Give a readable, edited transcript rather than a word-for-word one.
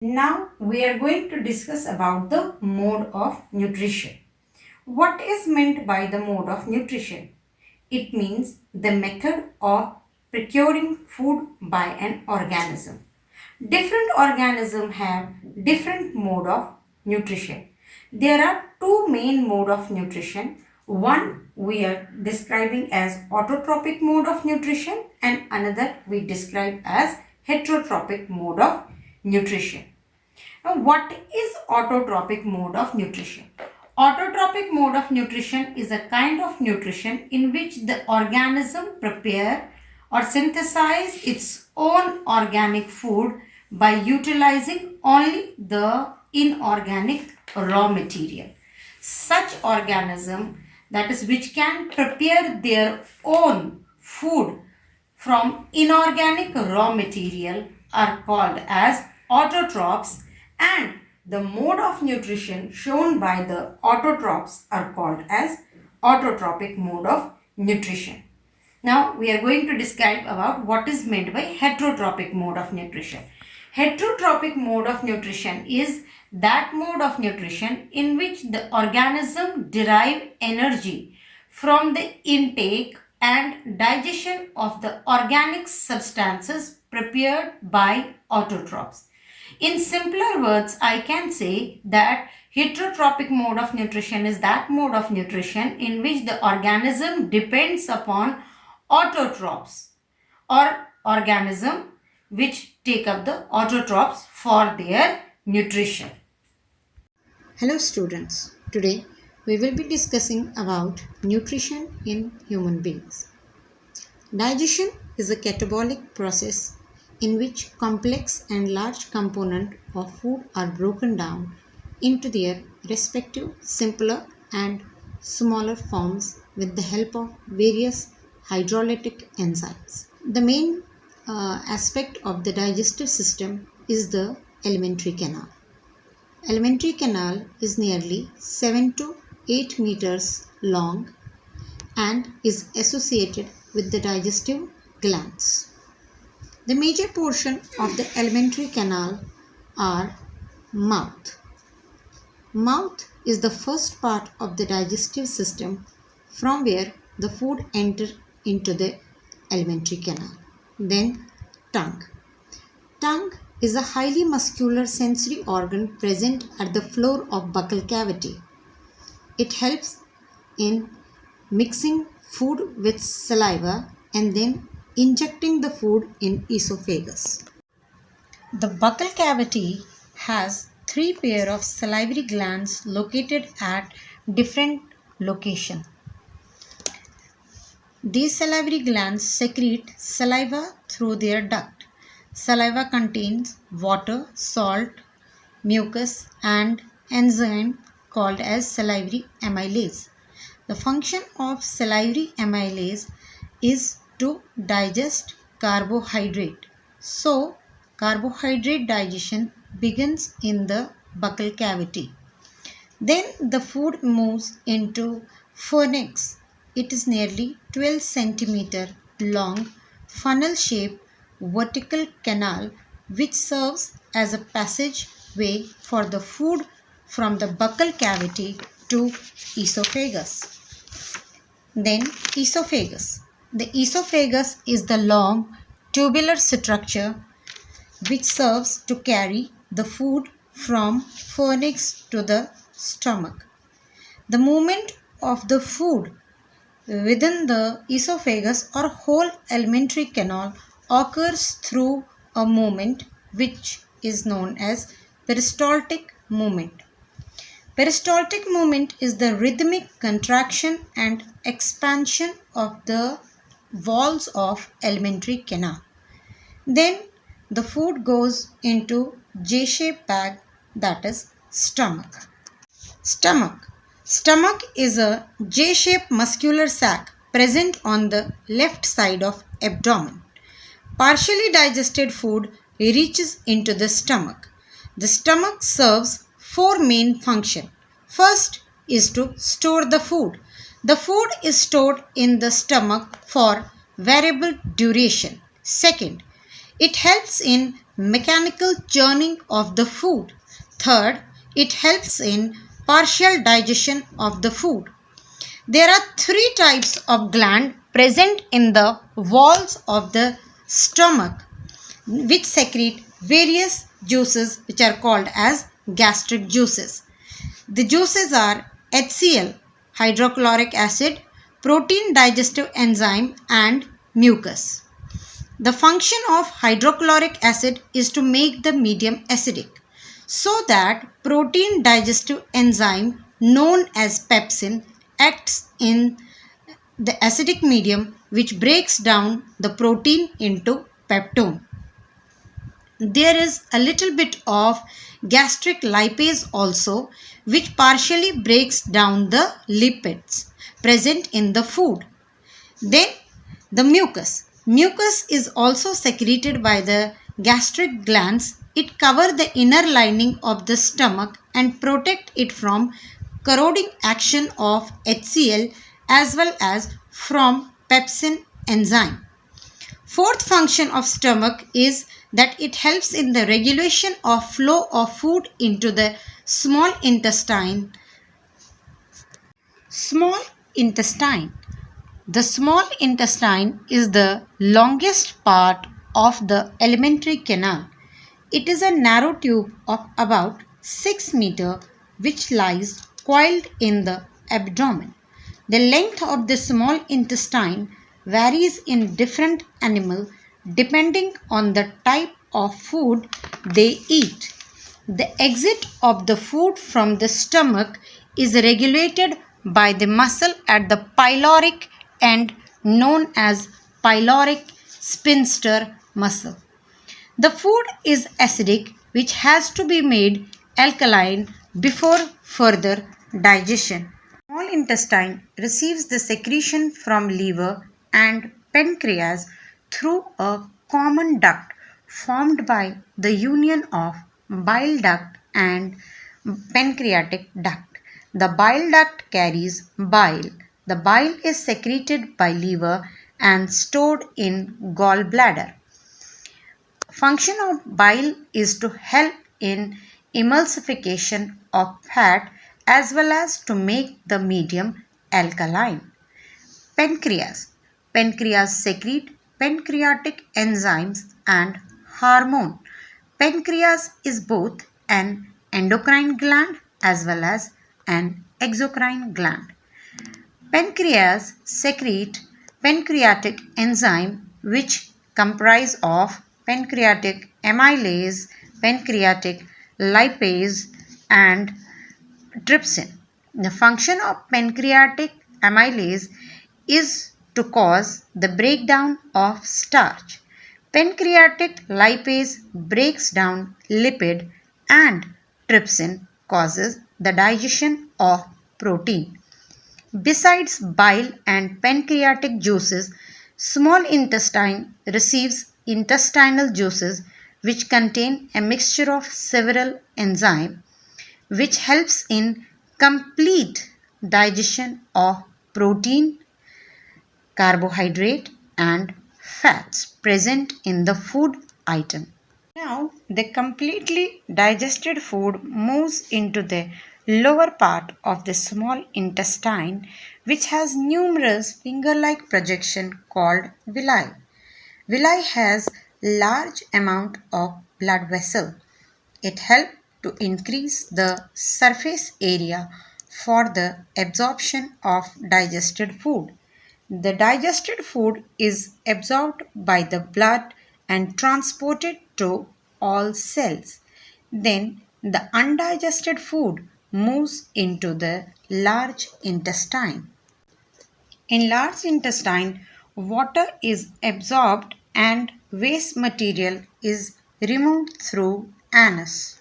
Now we are going to discuss about the mode of nutrition. What is meant by the mode of nutrition? It means the method of procuring food by an organism. Different organisms have different mode of nutrition. There are two main mode of nutrition. One we are describing as autotrophic mode of nutrition and another we describe as heterotrophic mode of nutrition. Now, what is autotrophic mode of nutrition? Autotrophic mode of nutrition is a kind of nutrition in which the organism prepare or synthesize its own organic food by utilizing only the inorganic raw material. Such organism, that is, which can prepare their own food from inorganic raw material, are called as autotrophs, and the mode of nutrition shown by the autotrophs are called as autotrophic mode of nutrition. Now we are going to describe about what is meant by heterotrophic mode of nutrition. Heterotrophic mode of nutrition is that mode of nutrition in which the organism derive energy from the intake and digestion of the organic substances prepared by autotrophs. In simpler words, I can say that heterotrophic mode of nutrition is that mode of nutrition in which the organism depends upon autotrophs or organism which take up the autotrophs for their nutrition. Hello students, today we will be discussing about nutrition in human beings. Digestion is a catabolic process in which complex and large components of food are broken down into their respective simpler and smaller forms with the help of various hydrolytic enzymes. The main aspect of the digestive system is the alimentary canal. Alimentary canal is nearly 7 to 8 meters long and is associated with the digestive glands. The major portion of the alimentary canal are mouth. Mouth is the first part of the digestive system from where the food enters into the alimentary canal. Then tongue. Tongue is a highly muscular sensory organ present at the floor of buccal cavity. It helps in mixing food with saliva and then injecting the food in esophagus. The buccal cavity has 3 pairs of salivary glands located at different locations. These salivary glands secrete saliva through their duct. Saliva contains water, salt, mucus and enzyme called as salivary amylase. The function of salivary amylase is to digest carbohydrate. So, carbohydrate digestion begins in the buccal cavity. Then the food moves into pharynx. It is nearly 12 cm long, funnel-shaped vertical canal which serves as a passageway for the food from the buccal cavity to esophagus. Then esophagus. The esophagus is the long tubular structure which serves to carry the food from pharynx to the stomach. The movement of the food within the esophagus or whole alimentary canal occurs through a movement which is known as peristaltic movement. Peristaltic movement is the rhythmic contraction and expansion of the walls of alimentary canal. Then the food goes into J-shaped bag, that is stomach. Stomach is a J-shaped muscular sac present on the left side of abdomen. Partially digested food reaches into the stomach. The stomach serves 4 main functions. First is to store the food. The food is stored in the stomach for variable duration. Second, It helps in mechanical churning of the food. Third, it helps in partial digestion of the food. There are three types of gland present in the walls of the stomach which secrete various juices which are called as gastric juices. The juices are HCl, hydrochloric acid, protein digestive enzyme and mucus. The function of hydrochloric acid is to make the medium acidic so that protein digestive enzyme known as pepsin acts in the acidic medium which breaks down the protein into peptone. There is a little bit of gastric lipase also which partially breaks down the lipids present in the food. Then the mucus. Mucus is also secreted by the gastric glands. It covers the inner lining of the stomach and protect it from corroding action of HCl as well as from pepsin enzyme. Fourth function of stomach is that it helps in the regulation of flow of food into the small intestine. Small intestine. The small intestine is the longest part of the alimentary canal. It is a narrow tube of about 6 meters which lies coiled in the abdomen. The length of the small intestine varies in different animals depending on the type of food they eat. The exit of the food from the stomach is regulated by the muscle at the pyloric end known as pyloric sphincter muscle. The food is acidic which has to be made alkaline before further digestion. Small intestine receives the secretion from liver and pancreas through a common duct formed by the union of bile duct and pancreatic duct. The bile duct carries bile. The bile is secreted by liver and stored in gallbladder. Function of bile is to help in emulsification of fat as well as to make the medium alkaline. Pancreas. Pancreas secrete pancreatic enzymes and hormone. Pancreas is both an endocrine gland as well as an exocrine gland. Pancreas secrete pancreatic enzyme which comprise of pancreatic amylase, pancreatic lipase and trypsin. The function of pancreatic amylase is to cause the breakdown of starch. Pancreatic lipase breaks down lipid and trypsin causes the digestion of protein. Besides bile and pancreatic juices, small intestine receives intestinal juices which contain a mixture of several enzymes which helps in complete digestion of protein, carbohydrate and fats present in the food item. Now the completely digested food moves into the lower part of the small intestine which has numerous finger-like projection called villi. Villi has large amount of blood vessel. It helps to increase the surface area for the absorption of digested food. The digested food is absorbed by the blood and transported to all cells. Then the undigested food moves into the large intestine. In large intestine, water is absorbed and waste material is removed through anus.